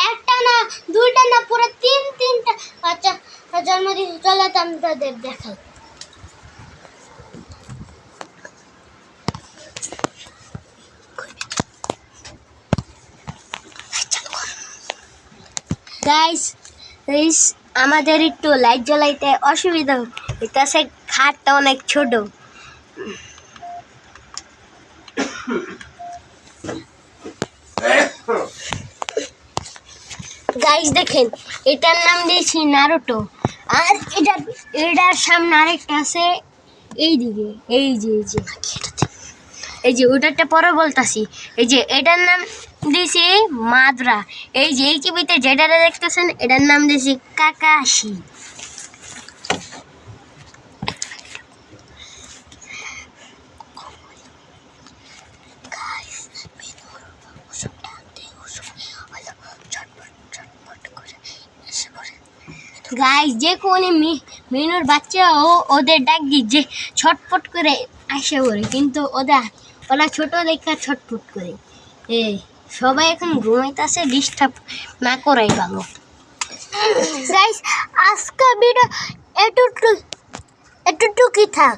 একটা না দুইটা না পুরো তিনটা বাচ্চা জন্মদিন চলে তো আমি তাদের দেখাই। গাইস আমাদের একটু লাইট জ্বালাইতে অসুবিধা হইতাছে, খাটটা অনেক ছোট। গাইস দেখেন, এটার নাম দিয়েছি নারুটো। আর এটার সামনে আরেকটা আছে এইদিকে, এই যে ওটারটা পরে বলতাছি। এই যে এটার নাম দিয়েছি মাদ্রা। এই যে এই ছবিতে যেটারে দেখতেছেন এটার নাম দিয়েছি কাকাশি। গাইস যে কোন মিনুর বাচ্চা ওদের ডাক দি যে ছটফট করে আসে পড়ে, কিন্তু ওরা ছোট দেখা ছটফট করে। সবাই এখন ঘুমাইতেছে, ডিস্টার্ব না করাই ভালো। গাইস আজকে ভিডিও এতটুকুই থাক।